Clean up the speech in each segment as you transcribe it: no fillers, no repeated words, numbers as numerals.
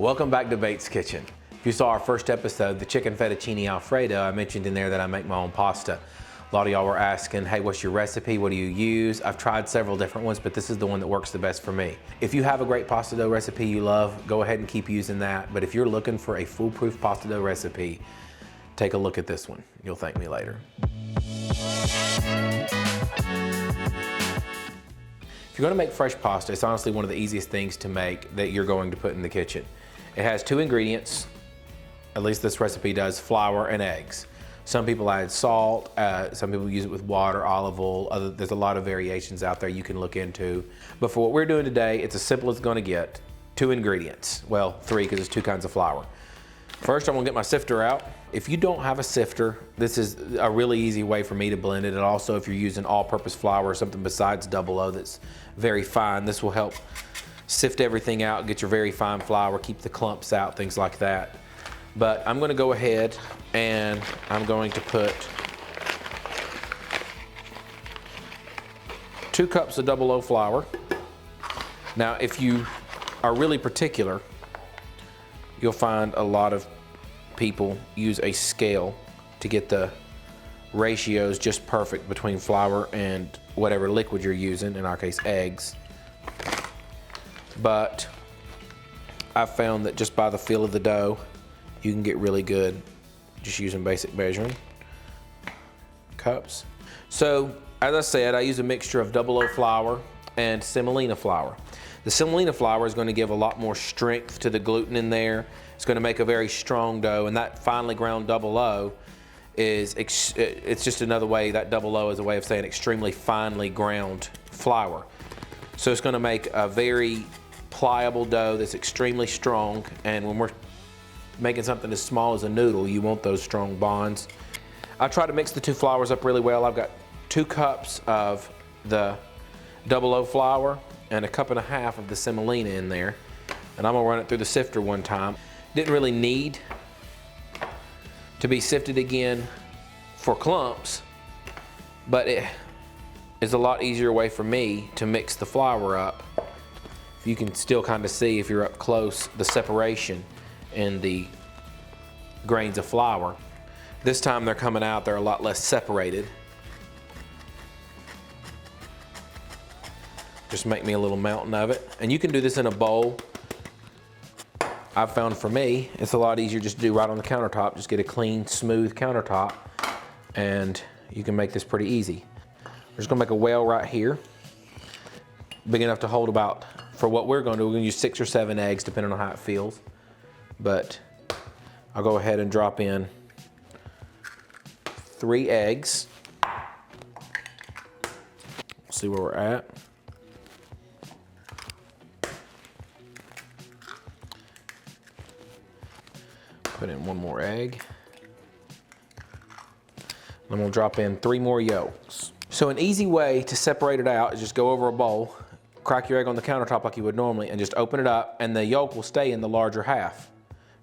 Welcome back to Bates Kitchen. If you saw our first episode, the chicken fettuccine alfredo, I mentioned in there that I make my own pasta. A lot of y'all were asking, hey, what's your recipe? What do you use? I've tried several different ones, but this is the one that works the best for me. If you have a great pasta dough recipe you love, go ahead and keep using that. But if you're looking for a foolproof pasta dough recipe, take a look at this one. You'll thank me later. If you're gonna make fresh pasta, it's honestly one of the easiest things to make that you're going to put in the kitchen. It has two ingredients, at least this recipe does, flour and eggs. Some people add salt, some people use it with water, olive oil. There's a lot of variations out there you can look into. But for what we're doing today, it's as simple as it's gonna get. Two ingredients, well, three, because there's two kinds of flour. First, I'm gonna get my sifter out. If you don't have a sifter, this is a really easy way for me to blend it. And also, if you're using all-purpose flour or something besides double O that's very fine, this will help sift everything out, get your very fine flour, keep the clumps out, things like that. But I'm gonna go ahead and I'm going to put 2 cups of double O flour. Now, if you are really particular, you'll find a lot of people use a scale to get the ratios just perfect between flour and whatever liquid you're using, in our case, eggs. But I've found that just by the feel of the dough, you can get really good just using basic measuring cups. So, as I said, I use a mixture of double O flour and semolina flour. The semolina flour is going to give a lot more strength to the gluten in there. It's going to make a very strong dough, and that finely ground double O is, it's just another way, that double O is a way of saying extremely finely ground flour. So it's going to make a very pliable dough that's extremely strong, and when we're making something as small as a noodle, you want those strong bonds. I try to mix the two flours up really well. I've got 2 cups of the double O flour and 1.5 cups of the semolina in there, and I'm gonna run it through the sifter one time. Didn't really need to be sifted again for clumps, but it is a lot easier way for me to mix the flour up. You can still kind of see, if you're up close, the separation in the grains of flour. This time they're coming out, they're a lot less separated. Just make me a little mountain of it. And you can do this in a bowl. I've found for me, it's a lot easier just to do right on the countertop. Just get a clean, smooth countertop, and you can make this pretty easy. We're just gonna make a well right here, big enough to hold about, for what we're gonna do, we're gonna use 6 or 7 eggs, depending on how it feels. But I'll go ahead and drop in 3 eggs. See where we're at. Put in 1 more egg. I'm gonna drop in 3 more yolks. So an easy way to separate it out is just go over a bowl, crack your egg on the countertop like you would normally, and just open it up, and the yolk will stay in the larger half,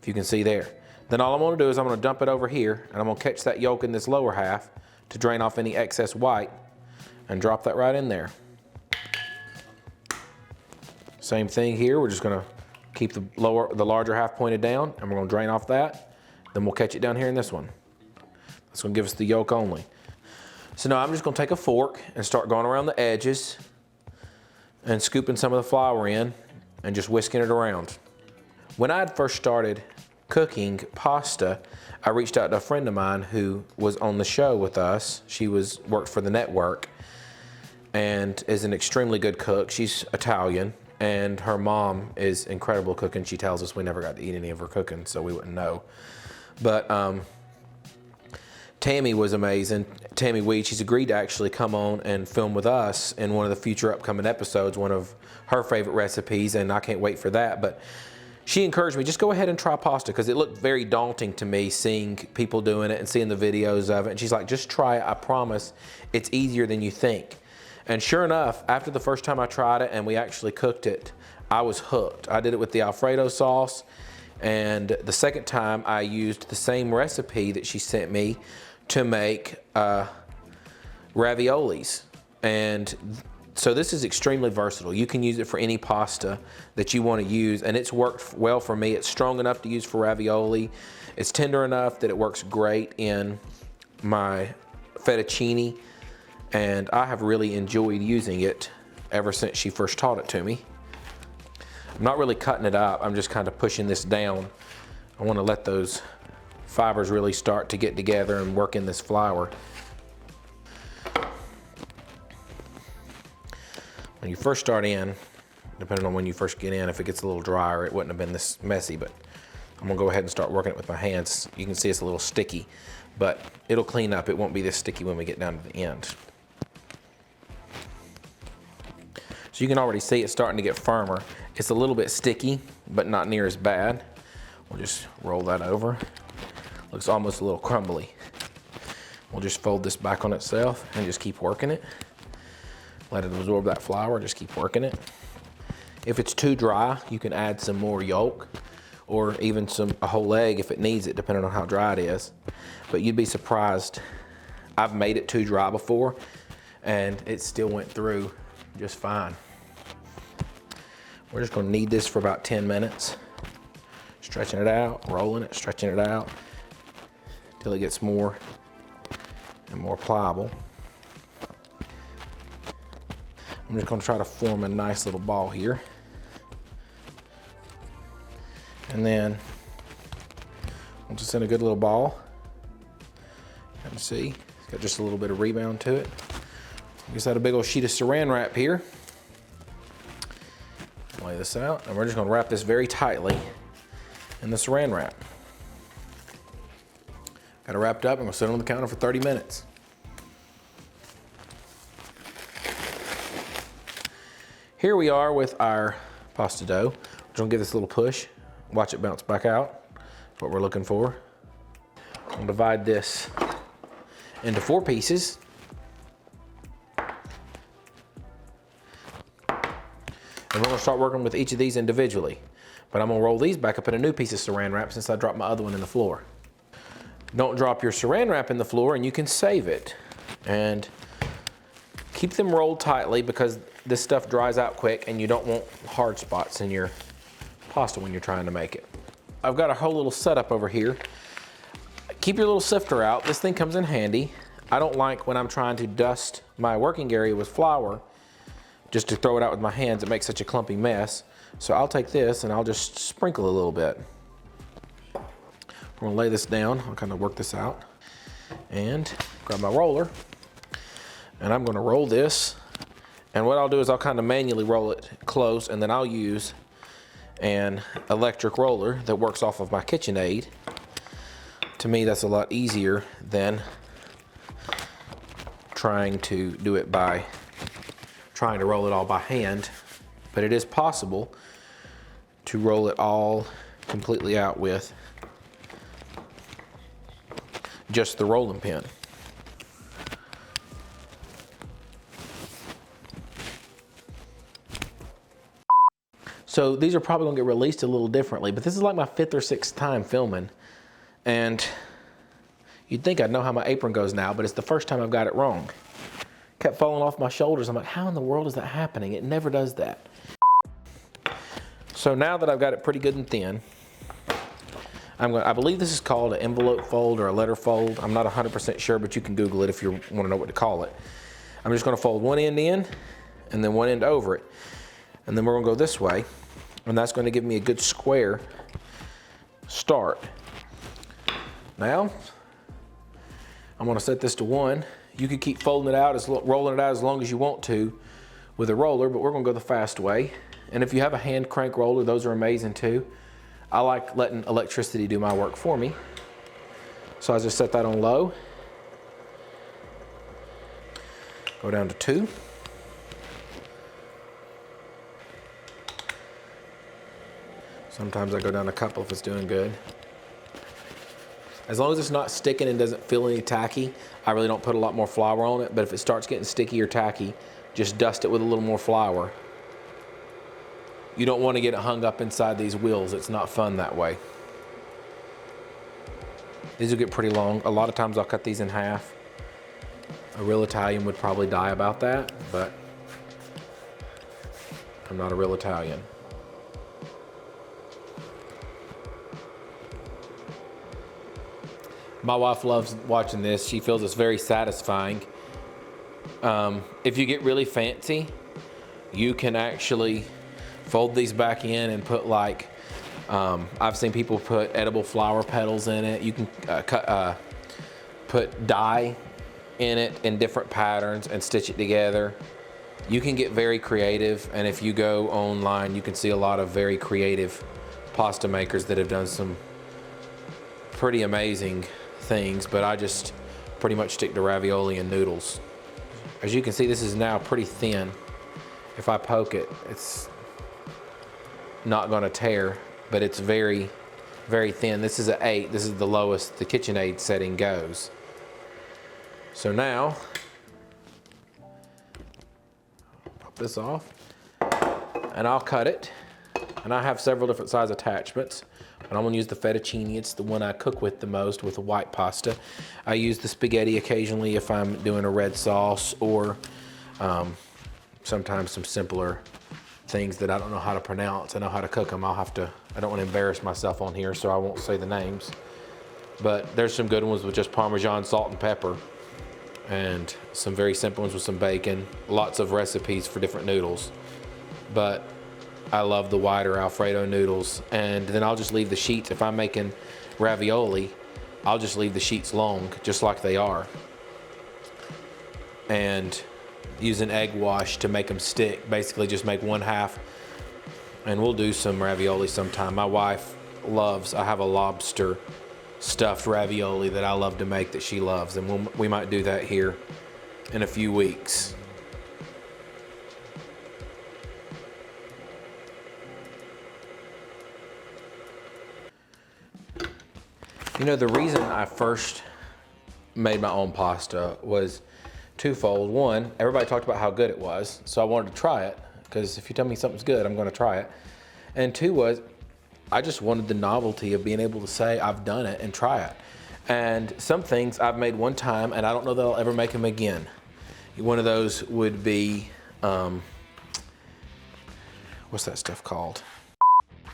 if you can see there. Then all I'm gonna do is I'm gonna dump it over here, and I'm gonna catch that yolk in this lower half to drain off any excess white, and drop that right in there. Same thing here, we're just gonna keep the larger half pointed down, and we're gonna drain off that. Then we'll catch it down here in this one. That's gonna give us the yolk only. So now I'm just gonna take a fork and start going around the edges and scooping some of the flour in and just whisking it around. When I had first started cooking pasta, I reached out to a friend of mine who was on the show with us. She worked for the network and is an extremely good cook. She's Italian, and her mom is incredible cooking. She tells us we never got to eat any of her cooking, so we wouldn't know. But Tammy was amazing. Tammy Weed, she's agreed to actually come on and film with us in one of the future upcoming episodes, one of her favorite recipes, and I can't wait for that. But she encouraged me, just go ahead and try pasta, because it looked very daunting to me seeing people doing it and seeing the videos of it. And she's like, just try it, I promise, it's easier than you think. And sure enough, after the first time I tried it and we actually cooked it, I was hooked. I did it with the Alfredo sauce, and the second time I used the same recipe that she sent me to make raviolis. And So this is extremely versatile. You can use it for any pasta that you want to use, and it's worked well for me. It's strong enough to use for ravioli. It's tender enough that it works great in my fettuccine, and I have really enjoyed using it ever since she first taught it to me. I'm not really cutting it up, I'm just kind of pushing this down. I want to let those fibers really start to get together and work in this flour. When you first start in, depending on when you first get in, if it gets a little drier, it wouldn't have been this messy, but I'm gonna go ahead and start working it with my hands. You can see it's a little sticky, but it'll clean up. It won't be this sticky when we get down to the end. So you can already see it's starting to get firmer. It's a little bit sticky, but not near as bad. We'll just roll that over. Looks almost a little crumbly. We'll just fold this back on itself and just keep working it. Let it absorb that flour, just keep working it. If it's too dry, you can add some more yolk or even a whole egg if it needs it, depending on how dry it is. But you'd be surprised. I've made it too dry before and it still went through just fine. We're just gonna knead this for about 10 minutes. Stretching it out, rolling it, stretching it out till it gets more and more pliable. I'm just gonna try to form a nice little ball here. And then once it's in a good little ball, you can see it's got just a little bit of rebound to it. We just had a big old sheet of saran wrap here. Lay this out, and we're just gonna wrap this very tightly in the saran wrap. Got it wrapped up and we'll sit it on the counter for 30 minutes. Here we are with our pasta dough. We're gonna give this a little push. Watch it bounce back out. That's what we're looking for. I'm gonna divide this into 4 pieces. And we're gonna start working with each of these individually. But I'm gonna roll these back up in a new piece of saran wrap since I dropped my other one in the floor. Don't drop your saran wrap in the floor and you can save it. And keep them rolled tightly because this stuff dries out quick and you don't want hard spots in your pasta when you're trying to make it. I've got a whole little setup over here. Keep your little sifter out. This thing comes in handy. I don't like when I'm trying to dust my working area with flour, just to throw it out with my hands. It makes such a clumpy mess. So I'll take this and I'll just sprinkle a little bit. I'm gonna lay this down. I'll kind of work this out and grab my roller. And I'm gonna roll this. And what I'll do is I'll kind of manually roll it close, and then I'll use an electric roller that works off of my KitchenAid. To me, that's a lot easier than trying to do it by trying to roll it all by hand. But it is possible to roll it all completely out with just the rolling pin. So these are probably gonna get released a little differently, but this is like my 5th or 6th time filming. And you'd think I'd know how my apron goes now, but it's the first time I've got it wrong. Kept falling off my shoulders. I'm like, how in the world is that happening? It never does that. So now that I've got it pretty good and thin, I believe this is called an envelope fold or a letter fold. I'm not 100% sure, but you can Google it if you want to know what to call it. I'm just gonna fold one end in and then one end over it. And then we're gonna go this way, and that's gonna give me a good square start. Now, I'm gonna set this to 1. You could keep folding it out, rolling it out as long as you want to with a roller, but we're gonna go the fast way. And if you have a hand crank roller, those are amazing too. I like letting electricity do my work for me. So I just set that on low. Go down to 2. Sometimes I go down a couple if it's doing good. As long as it's not sticking and doesn't feel any tacky, I really don't put a lot more flour on it, but if it starts getting sticky or tacky, just dust it with a little more flour. You don't want to get it hung up inside these wheels. It's not fun that way. These will get pretty long. A lot of times I'll cut these in half. A real Italian would probably die about that, but I'm not a real Italian. My wife loves watching this. She feels it's very satisfying. If you get really fancy, you can actually fold these back in and put like, I've seen people put edible flower petals in it. You can put dye in it in different patterns and stitch it together. You can get very creative, and if you go online, you can see a lot of very creative pasta makers that have done some pretty amazing things, but I just pretty much stick to ravioli and noodles. As you can see, this is now pretty thin. If I poke it, it's not gonna tear, but it's very, very thin. This is an 8. This is the lowest the KitchenAid setting goes. So now, pop this off, and I'll cut it. And I have several different size attachments, but I'm gonna use the fettuccine. It's the one I cook with the most with the white pasta. I use the spaghetti occasionally if I'm doing a red sauce, or sometimes some simpler things that I don't know how to pronounce. I know how to cook them. I don't want to embarrass myself on here, so I won't say the names. But there's some good ones with just Parmesan, salt, and pepper, and some very simple ones with some bacon. Lots of recipes for different noodles. But I love the wider Alfredo noodles, and then I'll just leave the sheets. If I'm making ravioli, I'll just leave the sheets long, just like they are, and use an egg wash to make them stick. Basically just make 1/2, and we'll do some ravioli sometime. My wife loves, I have a lobster stuffed ravioli that I love to make that she loves, and we might do that here in a few weeks. You know, the reason I first made my own pasta was twofold. One, everybody talked about how good it was, so I wanted to try it, because if you tell me something's good, I'm gonna try it. And two was, I just wanted the novelty of being able to say I've done it and try it. And some things I've made one time, and I don't know that I'll ever make them again. One of those would be, what's that stuff called?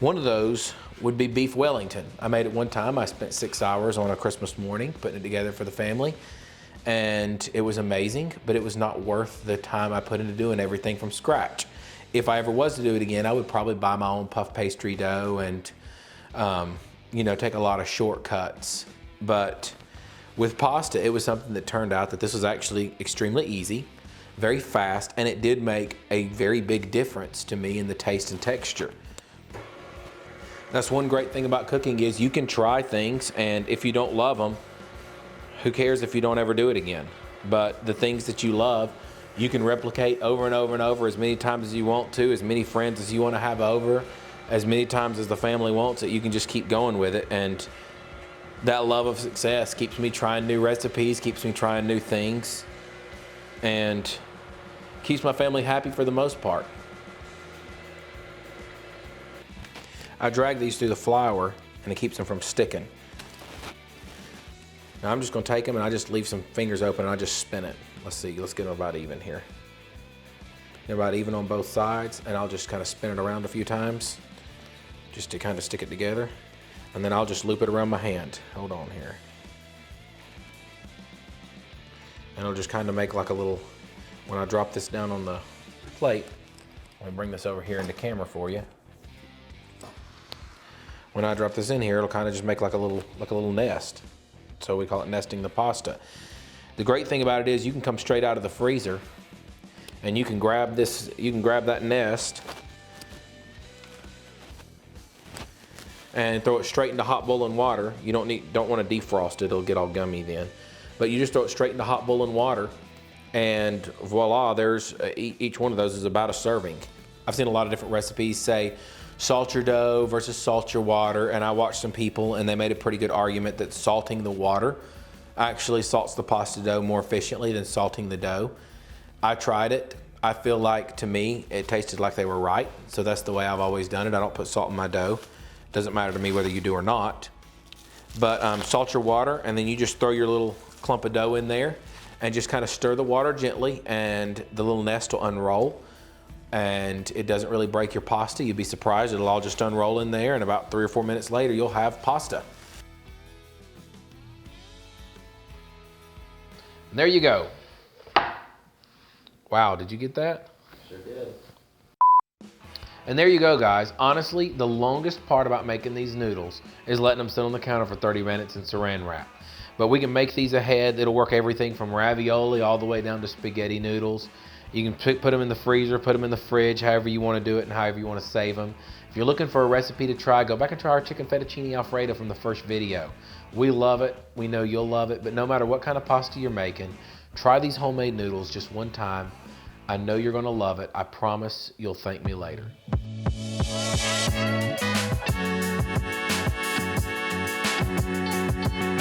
One of those would be beef Wellington. I made it one time. I spent 6 hours on a Christmas morning putting it together for the family, and it was amazing, but it was not worth the time I put into doing everything from scratch. If I ever was to do it again, I would probably buy my own puff pastry dough and take a lot of shortcuts. But with pasta, it was something that turned out that this was actually extremely easy, very fast, and it did make a very big difference to me in the taste and texture. That's one great thing about cooking, is you can try things, and if you don't love them, who cares if you don't ever do it again? But the things that you love, you can replicate over and over and over as many times as you want to, as many friends as you want to have over, as many times as the family wants it. You can just keep going with it, and that love of success keeps me trying new recipes, keeps me trying new things, and keeps my family happy for the most part. I drag these through the flour, and it keeps them from sticking. Now I'm just gonna take them, and I just leave some fingers open, and I just spin it. Let's see, let's get them about even here. They're about even on both sides, and I'll just kind of spin it around a few times just to kind of stick it together. And then I'll just loop it around my hand. Hold on here. And it'll just kind of make like a little, when I drop this down on the plate, I'm gonna bring this over here into camera for you. When I drop this in here, it'll kind of just make like a little nest. So we call it nesting the pasta. The great thing about it is you can come straight out of the freezer, and you can grab this, you can grab that nest and throw it straight into hot boiling water. You don't want to defrost it, it'll get all gummy then. But you just throw it straight into hot boiling water, and voila, there's each one of those is about a serving. I've seen a lot of different recipes say salt your dough versus salt your water, and I watched some people and they made a pretty good argument that salting the water actually salts the pasta dough more efficiently than salting the dough. I tried it. I feel like, to me, it tasted like they were right, so that's the way I've always done it. I don't put salt in my dough. Doesn't matter to me whether you do or not. But salt your water, and then you just throw your little clump of dough in there and just kind of stir the water gently, and the little nest will unroll. and it doesn't really break your pasta. You'd be surprised, it'll all just unroll in there, and about 3 or 4 minutes later, you'll have pasta. And there you go. Wow, did you get that? Sure did. And there you go, guys. Honestly, the longest part about making these noodles is letting them sit on the counter for 30 minutes in saran wrap. But we can make these ahead. It'll work everything from ravioli all the way down to spaghetti noodles. You can put them in the freezer, put them in the fridge, however you want to do it and however you want to save them. If you're looking for a recipe to try, go back and try our chicken fettuccine alfredo from the first video. We love it. We know you'll love it. But no matter what kind of pasta you're making, try these homemade noodles just one time. I know you're going to love it. I promise you'll thank me later.